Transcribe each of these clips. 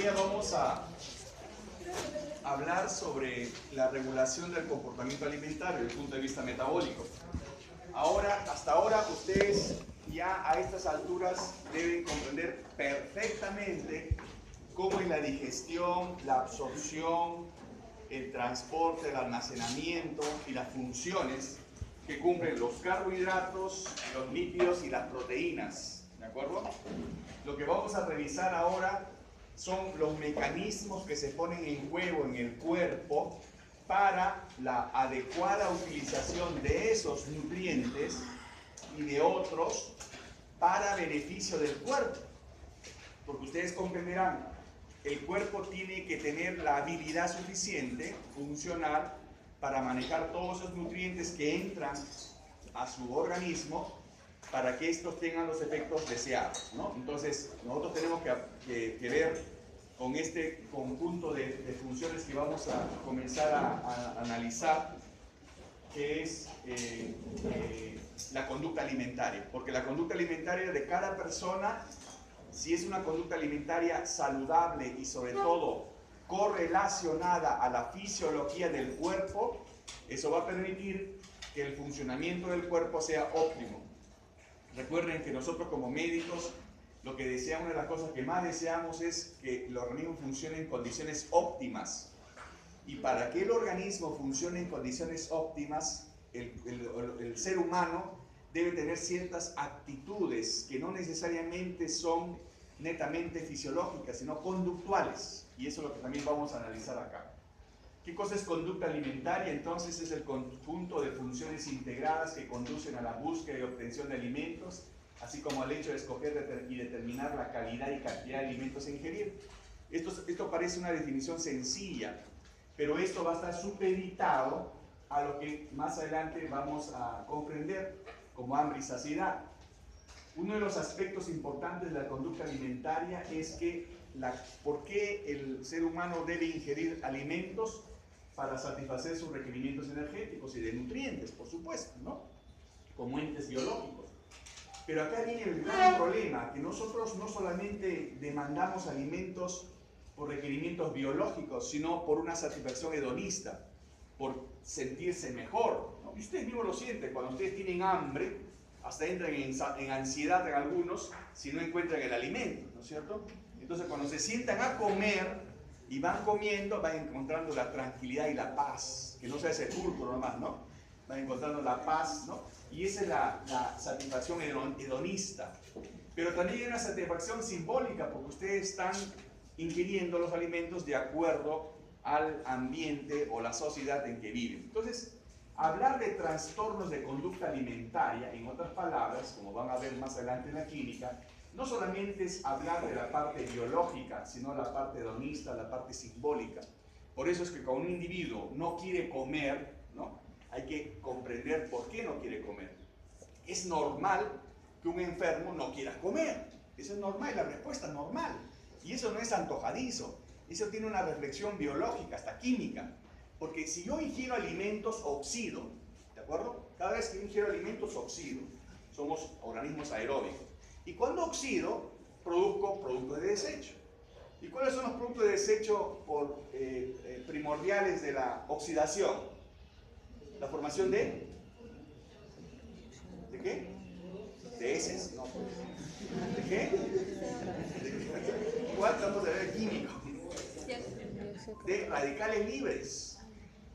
día vamos a hablar sobre la regulación del comportamiento alimentario desde el punto de vista metabólico. Hasta ahora ustedes ya a estas alturas deben comprender perfectamente cómo es la digestión, la absorción, el transporte, el almacenamiento y las funciones que cumplen los carbohidratos, los lípidos y las proteínas, ¿de acuerdo? Lo que vamos a revisar ahora son los mecanismos que se ponen en juego en el cuerpo para la adecuada utilización de esos nutrientes y de otros para beneficio del cuerpo. Porque ustedes comprenderán, el cuerpo tiene que tener la habilidad suficiente, funcional, para manejar todos esos nutrientes que entran a su organismo para que estos tengan los efectos deseados, ¿no? Entonces, nosotros tenemos que ver con este conjunto de funciones que vamos a comenzar a analizar, que es la conducta alimentaria. Porque la conducta alimentaria de cada persona, si es una conducta alimentaria saludable y sobre todo correlacionada a la fisiología del cuerpo, eso va a permitir que el funcionamiento del cuerpo sea óptimo. Recuerden que nosotros como médicos, lo que deseamos, una de las cosas que más deseamos es que el organismo funcione en condiciones óptimas. Y para que el organismo funcione en condiciones óptimas, el ser humano debe tener ciertas actitudes que no necesariamente son netamente fisiológicas, sino conductuales. Y eso es lo que también vamos a analizar acá. ¿Qué cosa es conducta alimentaria? Entonces es el conjunto de funciones integradas que conducen a la búsqueda y obtención de alimentos, así como al hecho de escoger y determinar la calidad y cantidad de alimentos a ingerir. Esto parece una definición sencilla, pero esto va a estar supeditado a lo que más adelante vamos a comprender como hambre y saciedad. Uno de los aspectos importantes de la conducta alimentaria es que por qué el ser humano debe ingerir alimentos para satisfacer sus requerimientos energéticos y de nutrientes, por supuesto, ¿no? Como entes biológicos. Pero acá viene el gran problema, que nosotros no solamente demandamos alimentos por requerimientos biológicos, sino por una satisfacción hedonista, por sentirse mejor, ¿no? Y ustedes mismos lo sienten, cuando ustedes tienen hambre, hasta entran en ansiedad en algunos si no encuentran el alimento, ¿no es cierto? Entonces cuando se sientan a comer y van comiendo, van encontrando la tranquilidad y la paz, que no sea ese sepulcro nomás, ¿no? Van encontrando la paz, ¿no? Y esa es la satisfacción hedonista. Pero también hay una satisfacción simbólica, porque ustedes están ingiriendo los alimentos de acuerdo al ambiente o la sociedad en que viven. Entonces, hablar de trastornos de conducta alimentaria, en otras palabras, como van a ver más adelante en la clínica, no solamente es hablar de la parte biológica, sino la parte hedonista, la parte simbólica. Por eso es que cuando un individuo no quiere comer, ¿no?, hay que comprender por qué no quiere comer. Es normal que un enfermo no quiera comer. Eso es normal, la respuesta es normal. Y eso no es antojadizo. Eso tiene una reflexión biológica, hasta química. Porque si yo ingiero alimentos, oxido, ¿de acuerdo? Cada vez que yo ingiero alimentos, oxido. Somos organismos aeróbicos. Y cuando oxido, produzco productos de desecho. ¿Y cuáles son los productos de desecho primordiales de la oxidación? La formación ¿de qué? ¿De heces? No, pues. ¿De qué? Igual estamos de ver químico. De radicales libres.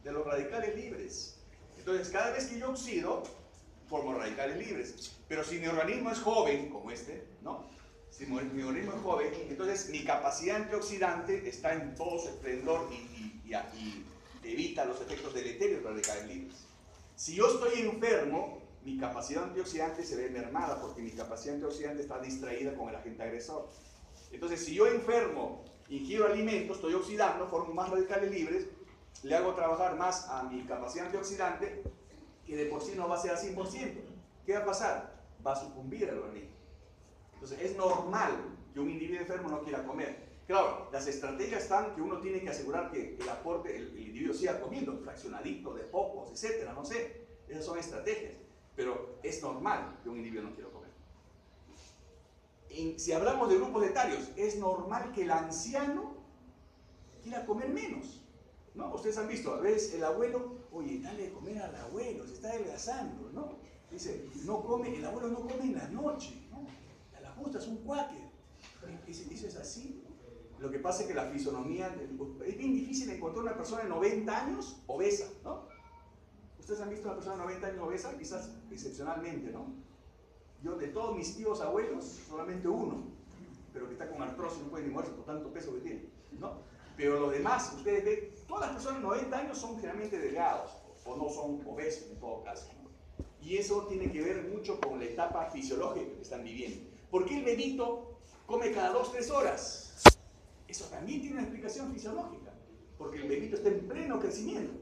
De los radicales libres. Entonces, cada vez que yo oxido, formo radicales libres. Pero si mi organismo es joven, como este, ¿no? Si mi organismo es joven, entonces mi capacidad antioxidante está en todo su esplendor y evita los efectos deleterios de radicales libres. Si yo estoy enfermo, mi capacidad antioxidante se ve mermada porque mi capacidad antioxidante está distraída con el agente agresor. Entonces, si yo enfermo, ingiero alimentos, estoy oxidando, formo más radicales libres, le hago trabajar más a mi capacidad antioxidante, que de por sí no va a ser al 100%. ¿Qué va a pasar? Va a sucumbir el organismo. Entonces, es normal que un individuo enfermo no quiera comer. Claro, las estrategias están que uno tiene que asegurar que el aporte, el individuo siga comiendo, fraccionadito, de pocos, etcétera, no sé. Esas son estrategias. Pero es normal que un individuo no quiera comer. Si hablamos de grupos etarios, es normal que el anciano quiera comer menos, ¿no? Ustedes han visto, a veces el abuelo, oye, dale de comer al abuelo, se está adelgazando, ¿no? Dice, no come, el abuelo no come en la noche, ¿no? A la justa es un cuáquer. ¿Eso es así? Lo que pasa es que la fisonomía, es bien difícil encontrar una persona de 90 años obesa, ¿no? ¿Ustedes han visto una persona de 90 años obesa? Quizás excepcionalmente, ¿no? Yo de todos mis tíos abuelos, solamente uno, pero que está con artrosis, no puede ni moverse por tanto peso que tiene, ¿no? Pero lo demás, ustedes ven, todas las personas de 90 años son generalmente delgados, o no son obesos en todo caso, ¿no? Y eso tiene que ver mucho con la etapa fisiológica que están viviendo. ¿Por qué el bebito come cada 2-3 horas? Eso también tiene una explicación fisiológica, porque el bebito está en pleno crecimiento.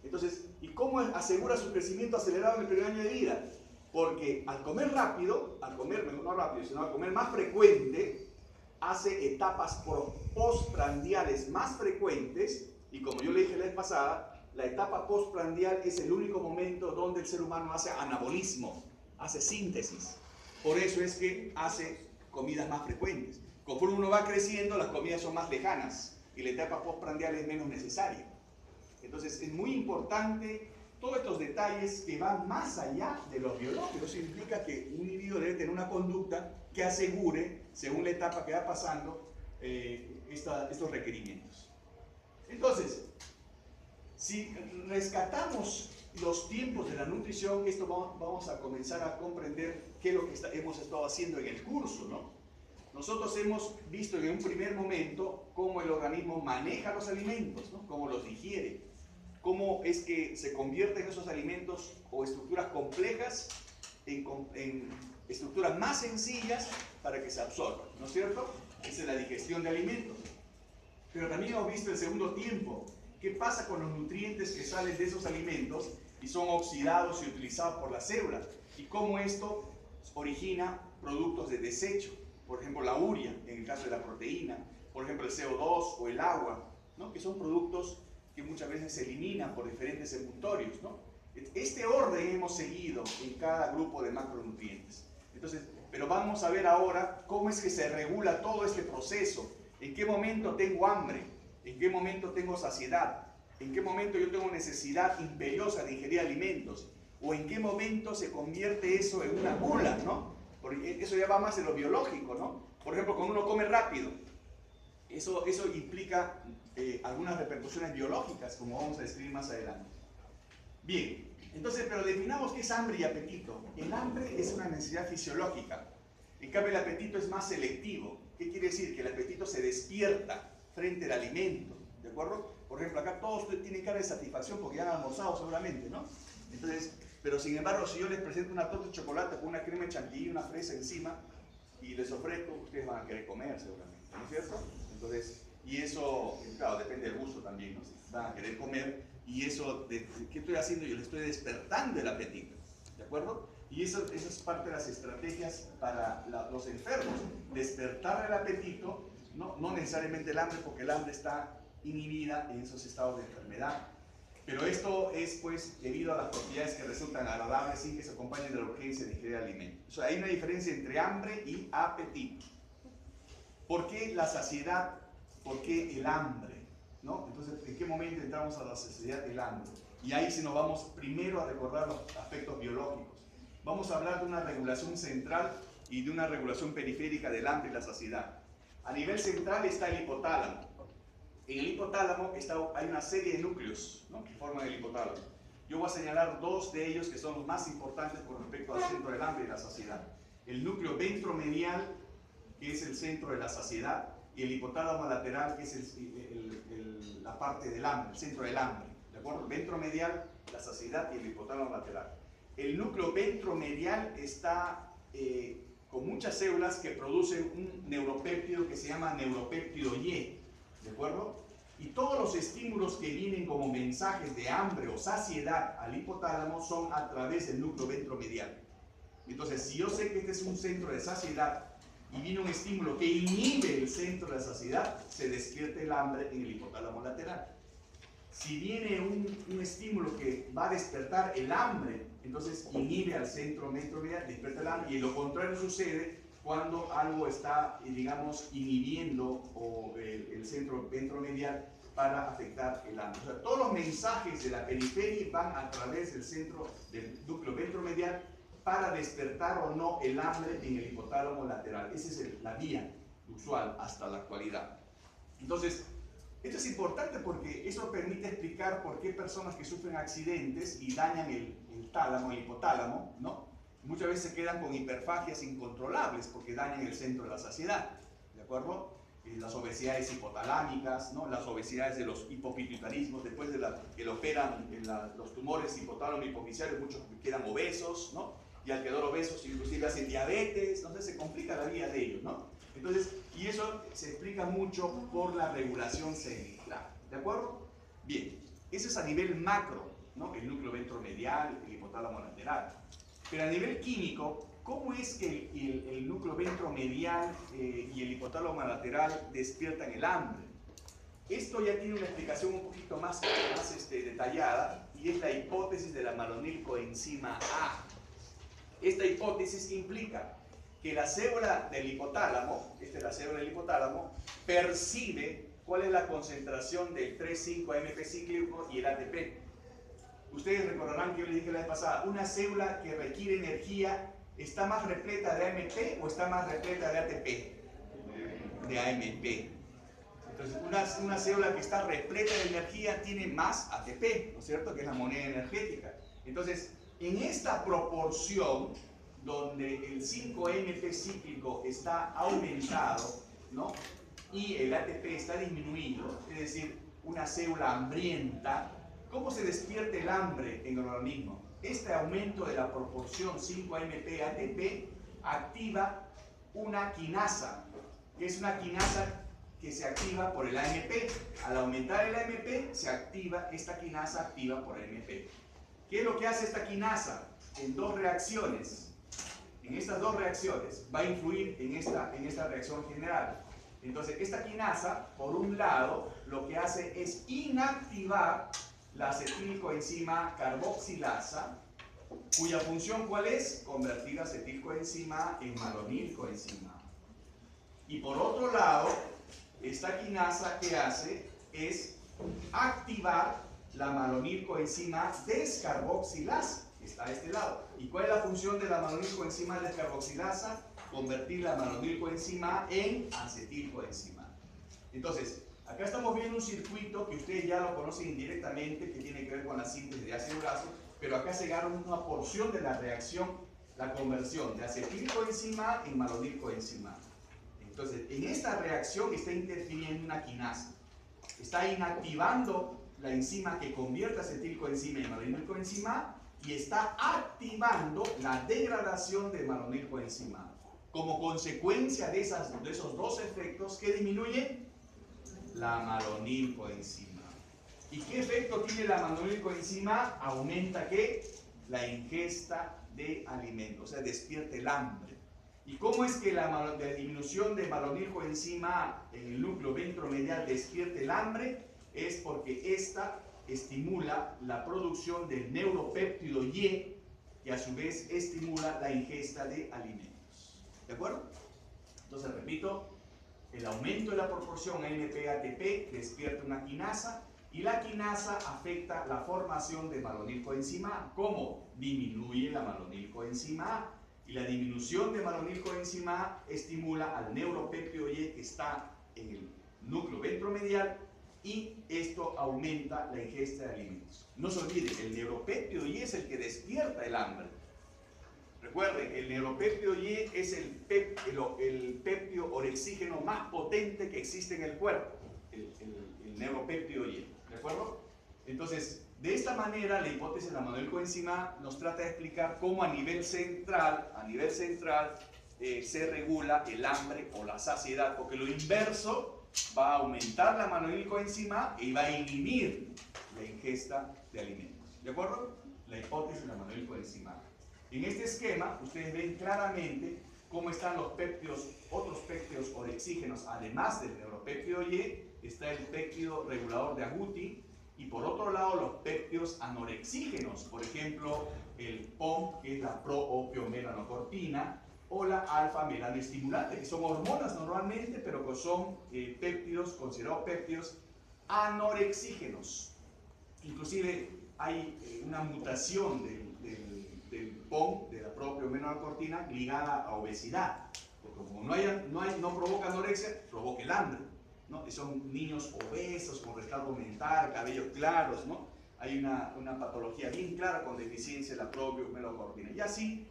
Entonces, ¿y cómo asegura su crecimiento acelerado en el primer año de vida? Porque al comer rápido, no rápido, sino al comer más frecuente, hace etapas postprandiales más frecuentes, y como yo le dije la vez pasada, la etapa postprandial es el único momento donde el ser humano hace anabolismo, hace síntesis. Por eso es que hace comidas más frecuentes. Conforme uno va creciendo, las comidas son más lejanas y la etapa postprandial es menos necesaria. Entonces es muy importante todos estos detalles que van más allá de los biológicos. Eso implica que un individuo debe tener una conducta que asegure, según la etapa que va pasando, estos requerimientos. Entonces, si rescatamos los tiempos de la nutrición, esto vamos a comenzar a comprender qué es lo que hemos estado haciendo en el curso, ¿no? Nosotros hemos visto en un primer momento cómo el organismo maneja los alimentos, ¿no? Cómo los digiere, cómo es que se convierten esos alimentos o estructuras complejas en estructuras más sencillas para que se absorban, ¿no es cierto? Esa es la digestión de alimentos. Pero también hemos visto el segundo tiempo, qué pasa con los nutrientes que salen de esos alimentos y son oxidados y utilizados por las células, y cómo esto origina productos de desecho. Por ejemplo, la urea, en el caso de la proteína, por ejemplo, el CO2 o el agua, ¿no? Que son productos que muchas veces se eliminan por diferentes emultorios, ¿no? Este orden hemos seguido en cada grupo de macronutrientes. Entonces, pero vamos a ver ahora cómo es que se regula todo este proceso. ¿En qué momento tengo hambre? ¿En qué momento tengo saciedad? ¿En qué momento yo tengo necesidad imperiosa de ingerir alimentos? ¿O en qué momento se convierte eso en una gula, ¿no? Porque eso ya va más de lo biológico, ¿no? Por ejemplo, cuando uno come rápido, eso implica algunas repercusiones biológicas, como vamos a describir más adelante. Bien, entonces, pero definamos qué es hambre y apetito. El hambre es una necesidad fisiológica. En cambio, el apetito es más selectivo. ¿Qué quiere decir? Que el apetito se despierta frente al alimento, ¿de acuerdo? Por ejemplo, acá todos tienen cara de satisfacción porque ya han almorzado seguramente, ¿no? Entonces, pero sin embargo, si yo les presento una torta de chocolate con una crema de chantilly y una fresa encima y les ofrezco, ustedes van a querer comer seguramente, ¿no es cierto? Entonces, y eso, claro, depende del gusto también, ¿no? Van a querer comer y eso, ¿qué estoy haciendo? Yo les estoy despertando el apetito, ¿de acuerdo? Y eso es parte de las estrategias para los enfermos, despertar el apetito, no necesariamente el hambre, porque el hambre está inhibida en esos estados de enfermedad. Pero esto es pues debido a las propiedades que resultan agradables sin que se acompañen de la urgencia de ingerir alimentos. O sea, hay una diferencia entre hambre y apetito. ¿Por qué la saciedad? ¿Por qué el hambre? ¿No? Entonces, ¿en qué momento entramos a la saciedad y el hambre? Y ahí sí nos vamos primero a recordar los aspectos biológicos. Vamos a hablar de una regulación central y de una regulación periférica del hambre y la saciedad. A nivel central está el hipotálamo. En el hipotálamo hay una serie de núcleos, ¿no? Que forman el hipotálamo. Yo voy a señalar dos de ellos que son los más importantes con respecto al centro del hambre y la saciedad. El núcleo ventromedial, que es el centro de la saciedad, y el hipotálamo lateral, que es la parte del hambre, el centro del hambre. ¿De acuerdo? Ventromedial, la saciedad, y el hipotálamo lateral. El núcleo ventromedial está con muchas células que producen un neuropéptido que se llama neuropéptido Y. ¿De acuerdo? Y todos los estímulos que vienen como mensajes de hambre o saciedad al hipotálamo son a través del núcleo ventromedial. Entonces, si yo sé que este es un centro de saciedad y viene un estímulo que inhibe el centro de la saciedad, se despierta el hambre en el hipotálamo lateral. Si viene un estímulo que va a despertar el hambre, entonces inhibe al centro ventromedial, despierta el hambre, y lo contrario sucede cuando algo está, digamos, inhibiendo o el centro ventromedial para afectar el hambre. O sea, todos los mensajes de la periferia van a través del centro del núcleo ventromedial para despertar o no el hambre en el hipotálamo lateral. Esa es la vía usual hasta la actualidad. Entonces, esto es importante porque eso permite explicar por qué personas que sufren accidentes y dañan el tálamo, el hipotálamo, ¿no? Muchas veces se quedan con hiperfagias incontrolables porque dañan el centro de la saciedad, ¿de acuerdo? Las obesidades hipotalámicas, ¿no? Las obesidades de los hipopituitarismos, después de que lo operan los tumores hipotálamo hipoficiarios, muchos quedan obesos, ¿no? Y al quedar obesos inclusive hacen diabetes, entonces se complica la vida de ellos, ¿no? Entonces, y eso se explica mucho por la regulación central, ¿de acuerdo? Bien, eso es a nivel macro, ¿no? El núcleo ventromedial, el hipotálamo lateral. Pero a nivel químico, ¿cómo es que el núcleo ventromedial y el hipotálamo lateral despiertan el hambre? Esto ya tiene una explicación un poquito más detallada y es la hipótesis de la malonilcoenzima A. Esta hipótesis implica que la célula del hipotálamo, esta es la célula del hipotálamo, percibe cuál es la concentración del 3,5-AMP cíclico y el ATP. Ustedes recordarán que yo les dije la vez pasada, una célula que requiere energía, ¿está más repleta de AMP o está más repleta de ATP? De AMP. Entonces, una célula que está repleta de energía tiene más ATP, ¿no es cierto? Que es la moneda energética. Entonces, en esta proporción, donde el 5-AMP cíclico está aumentado, ¿no? Y el ATP está disminuido, es decir, una célula hambrienta, ¿cómo se despierta el hambre en el organismo? Este aumento de la proporción 5-AMP-ATP activa una quinasa, que es una quinasa que se activa por el AMP. Al aumentar el AMP, se activa esta quinasa activa por el AMP. ¿Qué es lo que hace esta quinasa? En dos reacciones. En estas dos reacciones va a influir en esta reacción general. Entonces, esta quinasa, por un lado, lo que hace es inactivar la acetilcoenzima carboxilasa, cuya función ¿cuál es? Convertir acetilcoenzima en malonilcoenzima. Y por otro lado, esta quinasa que hace es activar la malonilcoenzima descarboxilasa, que está a este lado. ¿Y cuál es la función de la malonilcoenzima descarboxilasa? Convertir la malonilcoenzima en acetilcoenzima. Entonces, acá estamos viendo un circuito que ustedes ya lo conocen indirectamente, que tiene que ver con la síntesis de ácido graso, pero acá se gana una porción de la reacción, la conversión de acetilcoenzima en malonilcoenzima. Entonces, en esta reacción está interfiriendo una quinasa. Está inactivando la enzima que convierte acetilcoenzima en malonilcoenzima y está activando la degradación de malonilcoenzima. Como consecuencia de esos dos efectos, ¿qué disminuye? La malonilcoenzima. ¿Y qué efecto tiene la malonilcoenzima? Aumenta ¿qué? La ingesta de alimentos, o sea, despierta el hambre. ¿Y cómo es que la disminución de malonilcoenzima en el núcleo ventromedial despierta el hambre? Es porque esta estimula la producción del neuropéptido Y, que a su vez estimula la ingesta de alimentos. ¿De acuerdo? Entonces, repito, el aumento de la proporción AMP-ATP despierta una quinasa y la quinasa afecta la formación de malonilcoenzima A. ¿Cómo? Disminuye la malonilcoenzima A. Y la disminución de malonilcoenzima A estimula al neuropéptido Y que está en el núcleo ventromedial y esto aumenta la ingesta de alimentos. No se olviden, el neuropéptido Y es el que despierta el hambre. Recuerden, el neuropéptido Y es el péptido orexígeno más potente que existe en el cuerpo, el neuropéptido Y, ¿de acuerdo? Entonces, de esta manera, la hipótesis de la malonilcoenzima nos trata de explicar cómo a nivel central se regula el hambre o la saciedad, porque lo inverso va a aumentar la malonilcoenzima y va a inhibir la ingesta de alimentos. ¿De acuerdo? La hipótesis de la malonilcoenzima. En este esquema, ustedes ven claramente cómo están los péptidos, otros péptidos orexígenos, además del neuropéptido Y, está el péptido regulador de agouti, y por otro lado los péptidos anorexígenos, por ejemplo, el POM, que es la proopiomelanocortina, o la alfa-melanoestimulante, que son hormonas normalmente, pero que son péptidos, considerados péptidos anorexígenos. Inclusive hay una mutación del POM, de la propiomenorcortina, ligada a obesidad. Porque como no provoca anorexia, provoca el hambre, ¿no? Y son niños obesos, con retardo mental, cabellos claros, ¿no? Hay una patología bien clara con deficiencia de la propiomenorcortina. Y así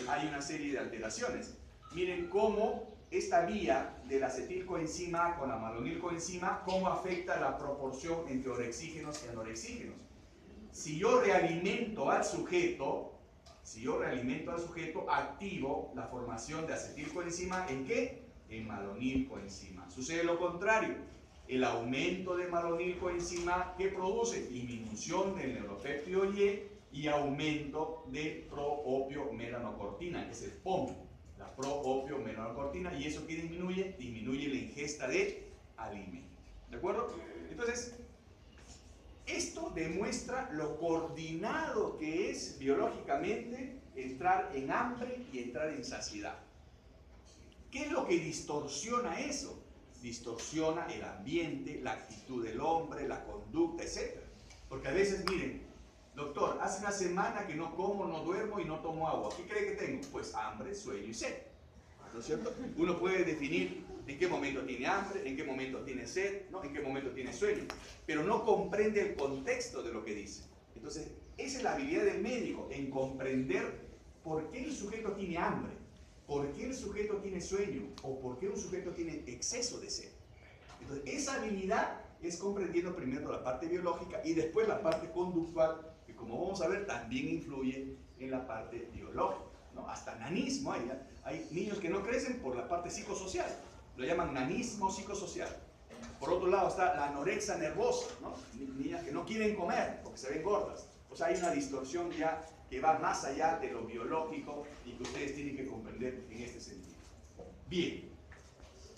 hay una serie de alteraciones. Miren cómo esta vía del acetilcoenzima A con la malonilcoenzima, cómo afecta la proporción entre orexígenos y anorexígenos. Si yo realimento al sujeto, activo la formación de acetilcoenzima, ¿en qué? En malonilcoenzima. Sucede lo contrario. El aumento de malonilcoenzima, ¿qué produce? Disminución del neuropéptido y aumento de proopiomelanocortina, que es el POM, la proopiomelanocortina, y eso que disminuye la ingesta de alimentos. ¿De acuerdo? Entonces, esto demuestra lo coordinado que es biológicamente entrar en hambre y entrar en saciedad. ¿Qué es lo que distorsiona eso? Distorsiona el ambiente, la actitud del hombre, la conducta, etc. Porque a veces, miren, doctor, hace una semana que no como, no duermo y no tomo agua. ¿Qué cree que tengo? Pues hambre, sueño y sed. ¿No es cierto? Uno puede definir en qué momento tiene hambre, en qué momento tiene sed, ¿no? En qué momento tiene sueño, pero no comprende el contexto de lo que dice. Entonces, esa es la habilidad del médico, en comprender por qué el sujeto tiene hambre, por qué el sujeto tiene sueño, o por qué un sujeto tiene exceso de sed. Entonces, esa habilidad es comprendiendo primero la parte biológica y después la parte conductual, que como vamos a ver, también influye en la parte biológica, ¿no? Hasta nanismo hay niños que no crecen por la parte psicosocial, lo llaman nanismo psicosocial. Por otro lado está la anorexia nervosa, ¿no? Niñas que no quieren comer porque se ven gordas. O sea, hay una distorsión ya que va más allá de lo biológico y que ustedes tienen que comprender en este sentido. Bien,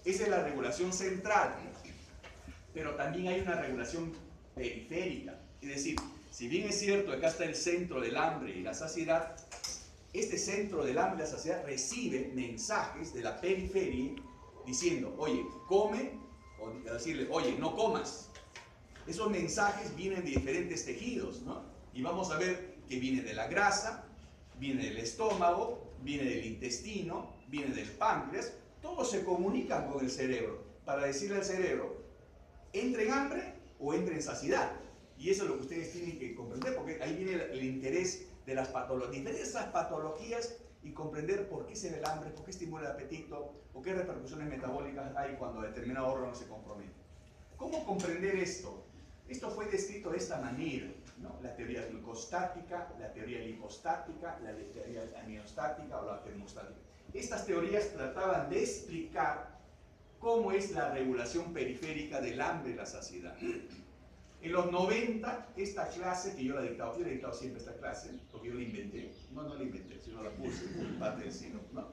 esa es la regulación central, pero también hay una regulación periférica. Es decir, si bien es cierto que acá está el centro del hambre y la saciedad, este centro del hambre y la saciedad recibe mensajes de la periferia diciendo, oye, come, o decirle, oye, no comas. Esos mensajes vienen de diferentes tejidos, ¿no? Y vamos a ver que viene de la grasa, viene del estómago, viene del intestino, viene del páncreas. Todos se comunican con el cerebro para decirle al cerebro, entre en hambre o entre en saciedad. Y eso es lo que ustedes tienen que comprender, porque ahí viene el interés de las patologías, diversas patologías, y comprender por qué se ve el hambre, por qué estimula el apetito, o qué repercusiones metabólicas hay cuando determinado órgano se compromete. ¿Cómo comprender esto? Esto fue descrito de esta manera, ¿no? La teoría glucostática, la teoría lipostática, la teoría aminostática o la termostática. Estas teorías trataban de explicar cómo es la regulación periférica del hambre y la saciedad. En los 90, esta clase que yo la he dictado siempre esta clase, porque yo la inventé, no la inventé, sino la puse en parte del siglo, ¿no?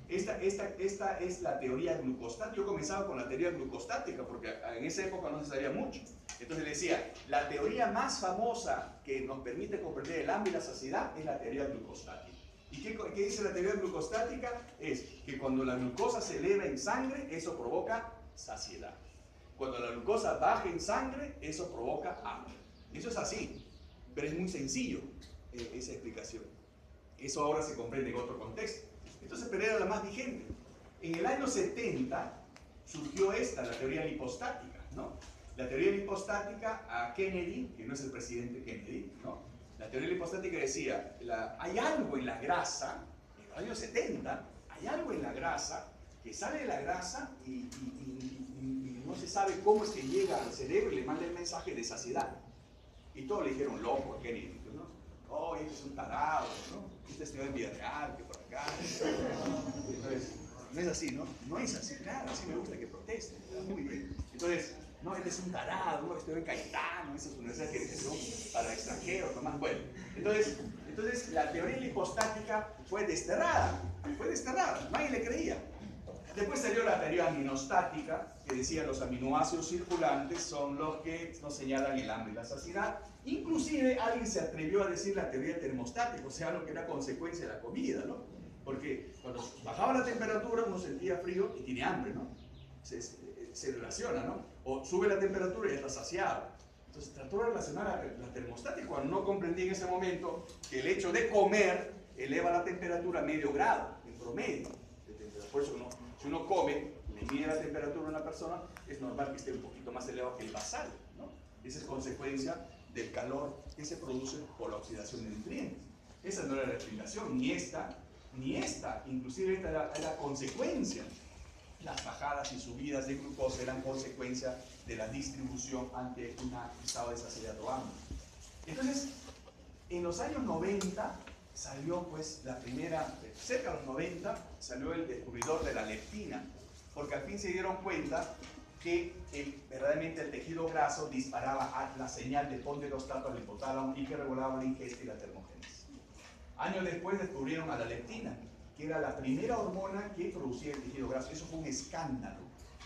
Esta es la teoría glucostática. Yo comenzaba con la teoría glucostática, porque en esa época no se sabía mucho. Entonces decía, la teoría más famosa que nos permite comprender el hambre y la saciedad es la teoría glucostática. ¿Y qué dice la teoría glucostática? Es que cuando la glucosa se eleva en sangre, eso provoca saciedad. Cuando la glucosa baja en sangre, eso provoca hambre. Eso es así, pero es muy sencillo esa explicación. Eso ahora se comprende en otro contexto. Entonces, pero era la más vigente. En el año 70 surgió la teoría lipostática, ¿no? La teoría lipostática a Kennedy, que no es el presidente Kennedy, ¿no? La teoría lipostática decía, hay algo en la grasa, en el año 70, hay algo en la grasa, que sale de la grasa y no se sabe cómo es que llega al cerebro y le manda el mensaje de saciedad. Y todos le dijeron loco a Kennedy, ¿no? Oh, este es un tarado, ¿no? Este estudió en Villarreal, que por acá. Entonces, no es así, ¿no? No es así, claro, así me gusta que proteste, muy bien. Entonces, no, este es un tarado, no, estudió en Cayetano, esas universidades que son para extranjeros, nomás. Bueno, entonces la teoría lipostática fue desterrada, nadie le creía. Después salió la teoría aminostática, que decía los aminoácidos circulantes son los que nos señalan el hambre y la saciedad. Inclusive alguien se atrevió a decir la teoría termostática, o sea, lo que era consecuencia de la comida, ¿no? Porque cuando bajaba la temperatura uno sentía frío y tiene hambre, ¿no? Se relaciona, ¿no? O sube la temperatura y está saciado. Entonces trató de relacionar la termostática cuando no comprendí en ese momento que el hecho de comer eleva la temperatura a medio grado, en promedio. Por eso si uno come, le mide la temperatura a una persona, es normal que esté un poquito más elevado que el basal, ¿no? Esa es consecuencia del calor que se produce por la oxidación de nutrientes. Esa no era la explicación, ni esta, inclusive esta era la consecuencia. Las bajadas y subidas de glucosa eran consecuencia de la distribución ante un estado de saciedad o hambre. Entonces, en los años 90 salió pues la primera, cerca de los 90, salió el descubridor de la leptina, porque al fin se dieron cuenta que verdaderamente el tejido graso disparaba la señal de pondrostato al hipotálamo y que regulaba la ingesta y la termogénesis. Años después descubrieron a la leptina, que era la primera hormona que producía el tejido graso. Eso fue un escándalo.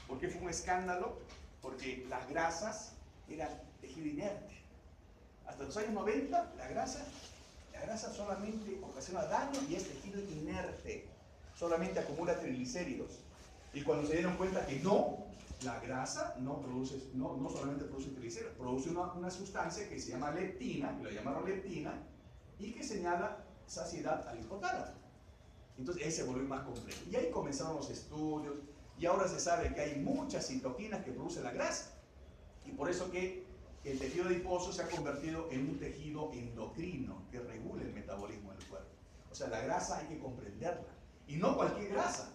¿Por qué fue un escándalo? Porque las grasas eran tejido inerte. Hasta los años 90, la grasa solamente ocasiona daño y es tejido inerte. Solamente acumula triglicéridos. Y cuando se dieron cuenta que no, la grasa no solamente produce triglicéridos, produce una sustancia que se llama leptina, que lo llamaron leptina, y que señala saciedad al hipotálamo. Entonces ahí se volvió más complejo. Y ahí comenzaron los estudios, y ahora se sabe que hay muchas citoquinas que producen la grasa. Y por eso que el tejido adiposo se ha convertido en un tejido endocrino que regula el metabolismo del cuerpo. O sea, la grasa hay que comprenderla. Y no cualquier grasa.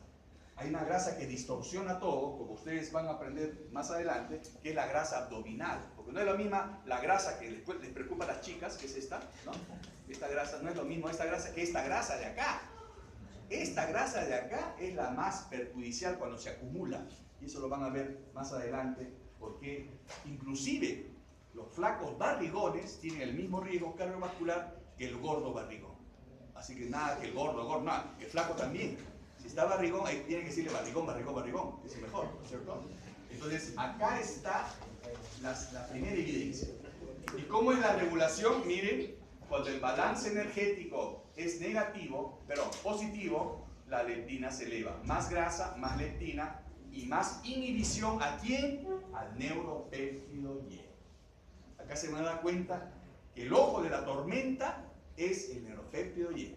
Hay una grasa que distorsiona todo, como ustedes van a aprender más adelante, que es la grasa abdominal. Porque no es la misma la grasa que les preocupa a las chicas, que es esta, ¿no? Esta grasa no es lo mismo esta grasa que esta grasa de acá. Esta grasa de acá es la más perjudicial cuando se acumula. Y eso lo van a ver más adelante, porque inclusive los flacos barrigones tienen el mismo riesgo cardiovascular que el gordo barrigón. Así que nada, que el gordo, nada, que el flaco también. Si está barrigón, ahí tiene que decirle barrigón, es mejor, ¿no es cierto? Entonces, acá está la primera evidencia. ¿Y cómo es la regulación? Miren, cuando el balance energético es negativo, pero positivo, la leptina se eleva. Más grasa, más leptina y más inhibición. ¿A quién? Al neuropéptido Y. Acá se van a dar cuenta que el ojo de la tormenta es el neuropéptido Y.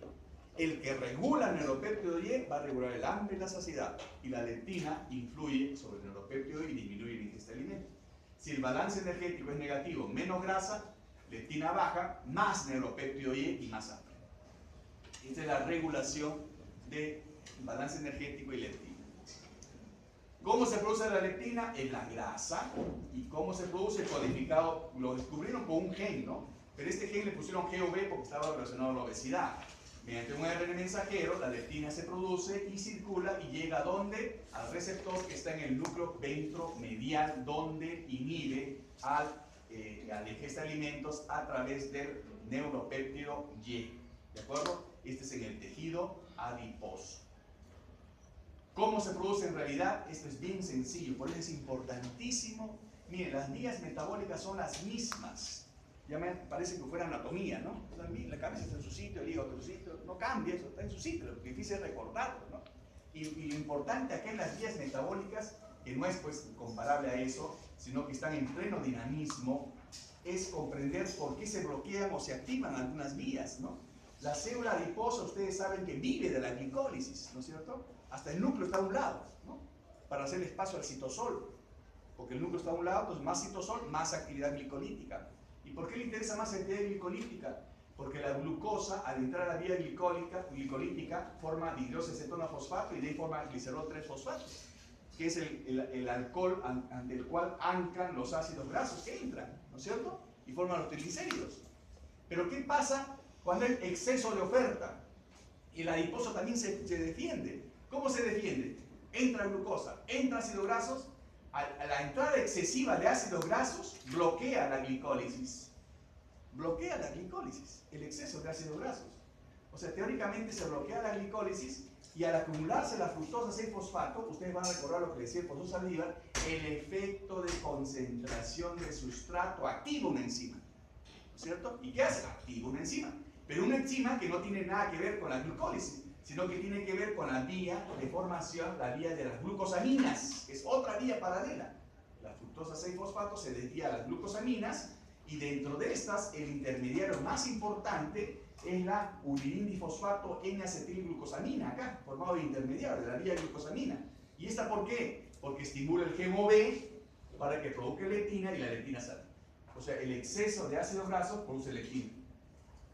El que regula el neuropéptido Y va a regular el hambre y la saciedad. Y la leptina influye sobre el neuropéptido Y y disminuye la ingesta de alimentos. Si el balance energético es negativo, menos grasa, leptina baja, más neuropéptido Y más hambre. Esta es la regulación del balance energético y leptina. ¿Cómo se produce la leptina? En la grasa. ¿Y cómo se produce? Codificado, lo descubrieron con un gen, ¿no? Pero este gen le pusieron GOB porque estaba relacionado a la obesidad. Mediante un ARN mensajero, la leptina se produce y circula y llega ¿a dónde? Al receptor que está en el núcleo ventromedial, donde inhibe a la ingesta de alimentos a través del neuropéptido Y. ¿De acuerdo? Este es en el tejido adiposo. ¿Cómo se produce en realidad? Esto es bien sencillo, por eso es importantísimo. Miren, las vías metabólicas son las mismas. Ya me parece que fuera anatomía, ¿no? La cabeza está en su sitio, el hígado está en su sitio, no cambia, eso está en su sitio, lo difícil es recordarlo, ¿no? Y lo importante aquí en las vías metabólicas, que no es pues comparable a eso, sino que están en pleno dinamismo, es comprender por qué se bloquean o se activan algunas vías, ¿no? La célula adiposa, ustedes saben que vive de la glicólisis, ¿no es cierto? Hasta el núcleo está a un lado, ¿no? Para hacer espacio al citosol, porque el núcleo está a un lado, entonces más citosol, más actividad glicolítica. ¿Y por qué le interesa más actividad glicolítica? Porque la glucosa, al entrar a la vía glicolítica, forma dihidroxicetona-fosfato y de ahí forma glicerol 3-fosfato, que es el alcohol ante el cual anclan los ácidos grasos que entran, ¿no es cierto? Y forman los triglicéridos. Pero ¿qué pasa cuando hay exceso de oferta? Y el adiposo también se defiende. ¿Cómo se defiende? Entra glucosa, entra ácidos grasos. A la entrada excesiva de ácidos grasos bloquea la glicólisis. Bloquea la glicólisis, el exceso de ácidos grasos. O sea, teóricamente se bloquea la glicólisis y al acumularse la fructosa 6-fosfato, ustedes van a recordar lo que decía el profesor Saldívar, el efecto de concentración de sustrato activa una enzima. ¿No es cierto? ¿Y qué hace? Activa una enzima. Pero una enzima que no tiene nada que ver con la glucólisis, sino que tiene que ver con la vía de formación, la vía de las glucosaminas, que es otra vía paralela. La fructosa 6-fosfato se desvía a las glucosaminas, y dentro de estas, el intermediario más importante es la uridindifosfato N-acetilglucosamina, acá, formado de intermediario, de la vía glucosamina. ¿Y esta por qué? Porque estimula el GMO-B para que produzca leptina y la leptina sale. O sea, el exceso de ácido graso produce leptina.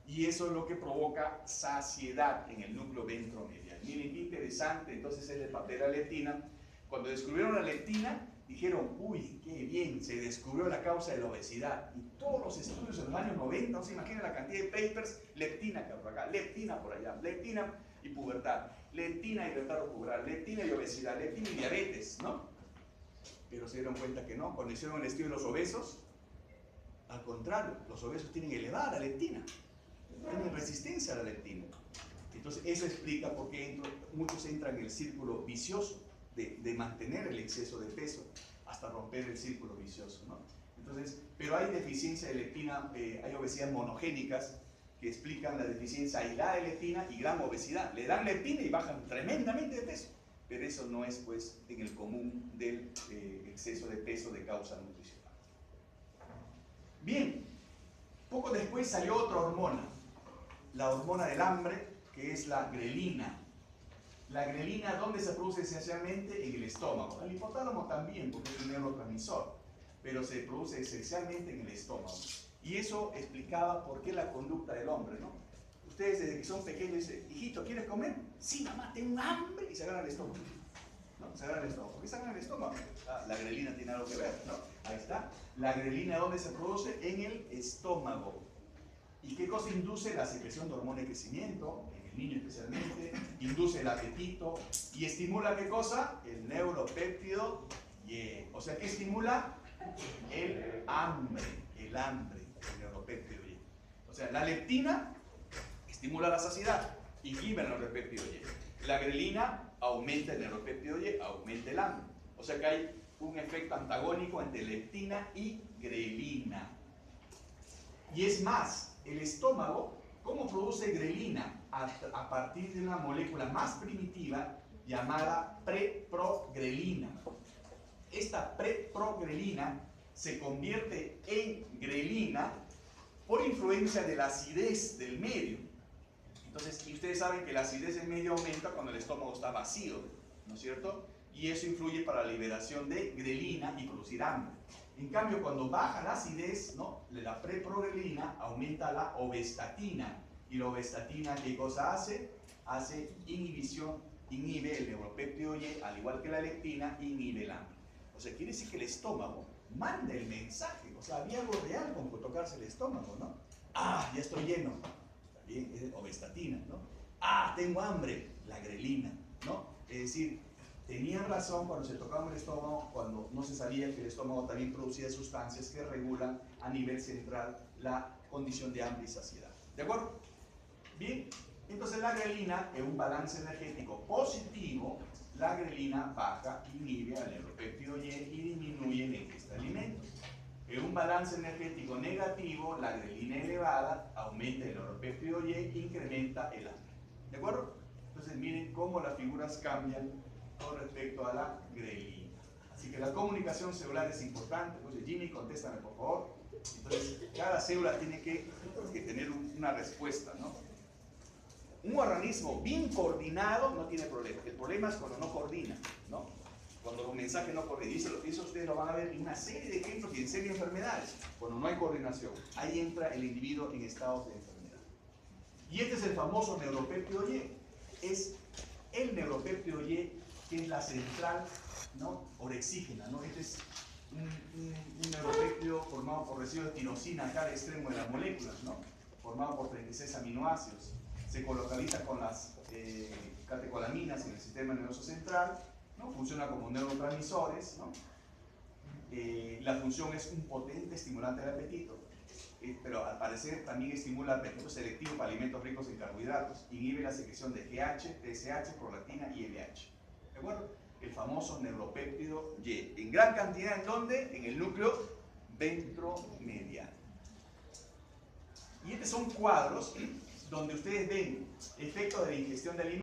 Y eso es lo que provoca saciedad en el núcleo ventromedial. Miren qué interesante, entonces es el papel de la leptina. Cuando descubrieron la leptina, dijeron, uy, qué bien, se descubrió la causa de la obesidad. Y todos los estudios en los años 90, no se imaginan la cantidad de papers, leptina por acá, leptina por allá, leptina y pubertad, leptina y retardo puberal, leptina y obesidad, leptina y diabetes, ¿no? Pero se dieron cuenta que no, cuando hicieron el estudio de los obesos, al contrario, los obesos tienen elevada la leptina, tienen resistencia a la leptina. Entonces eso explica por qué muchos entran en el círculo vicioso de mantener el exceso de peso hasta romper el círculo vicioso, ¿no? Entonces, pero hay deficiencia de leptina, hay obesidades monogénicas que explican la deficiencia aislada de leptina y gran obesidad. Le dan leptina y bajan tremendamente de peso, pero eso no es pues en el común del exceso de peso de causa nutricional. Bien, poco después salió otra hormona, la hormona del hambre, que es la grelina. La grelina, ¿dónde se produce esencialmente? En el estómago. El hipotálamo también, porque es un neurotransmisor, pero se produce esencialmente en el estómago. Y eso explicaba por qué la conducta del hombre, ¿no? Ustedes desde que son pequeños dicen, hijito, ¿quieres comer? Sí, mamá, tengo hambre, y se agarran el estómago. ¿No? Se agarran el estómago. ¿Por qué se agarran el estómago? Ah, la grelina tiene algo que ver, ¿no? Ahí está. La grelina, ¿dónde se produce? En el estómago. ¿Y qué cosa induce? La secreción de hormona de crecimiento, en el niño especialmente, induce el apetito y estimula ¿qué cosa? El neuropéptido Y. O sea, ¿qué estimula? El hambre, el neuropéptido Y. O sea, la leptina estimula la saciedad, inhibe el neuropéptido Y. La grelina aumenta el neuropéptido Y, aumenta el hambre. O sea que hay un efecto antagónico entre leptina y grelina. Y es más, el estómago, ¿cómo produce grelina? A partir de una molécula más primitiva llamada preprogrelina. Esta preprogrelina se convierte en grelina por influencia de la acidez del medio. Entonces, y ustedes saben que la acidez del medio aumenta cuando el estómago está vacío, ¿no es cierto? Y eso influye para la liberación de grelina y producir hambre. En cambio, cuando baja la acidez, ¿no?, la preprogrelina, aumenta la ovestatina. Y la ovestatina, ¿qué cosa hace? Hace inhibición, inhibe el neuropéptido Y, al igual que la leptina, inhibe el hambre. O sea, quiere decir que el estómago manda el mensaje. O sea, había algo real con tocarse el estómago, ¿no? Ah, ya estoy lleno. Está bien, es ovestatina, ¿no? Ah, tengo hambre. La grelina, ¿no? Es decir, tenían razón cuando se tocaban el estómago, cuando no se sabía que el estómago también producía sustancias que regulan a nivel central la condición de hambre y saciedad. ¿De acuerdo? Bien, entonces la grelina, en un balance energético positivo, la grelina baja, inhibe al neuropéptido Y y disminuye la ingesta de alimentos. En un balance energético negativo, la grelina elevada aumenta el neuropéptido Y e incrementa el hambre. ¿De acuerdo? Entonces miren cómo las figuras cambian con respecto a la grelina. Así que la comunicación celular es importante. Entonces, Jimmy, contéstame por favor. Entonces, cada célula tiene que tener una respuesta, ¿no? Un organismo bien coordinado no tiene problema. El problema es cuando no coordina, ¿no? Cuando los mensajes no coordinan. Eso ustedes lo van a ver en una serie de ejemplos y en serie de enfermedades. Cuando no hay coordinación, ahí entra el individuo en estados de enfermedad. Y este es el famoso neuropéptido Y. Es el neuropéptido Y, que es la central, ¿no?, orexígena, ¿no? Este es un neuropéptido formado por residuos de tirosina a cada extremo de las moléculas, ¿no?, formado por 36 aminoácidos. Se colocaliza con las catecolaminas en el sistema nervioso central, ¿no? Funciona como neurotransmisores, ¿no? La función es un potente estimulante del apetito, pero al parecer también estimula el apetito selectivo para alimentos ricos en carbohidratos, inhibe la secreción de GH, TSH, prolactina y LH. ¿De acuerdo? El famoso neuropéptido Y. En gran cantidad, ¿en dónde? En el núcleo ventromedial. Y estos son cuadros donde ustedes ven efecto de la ingestión de alimentos.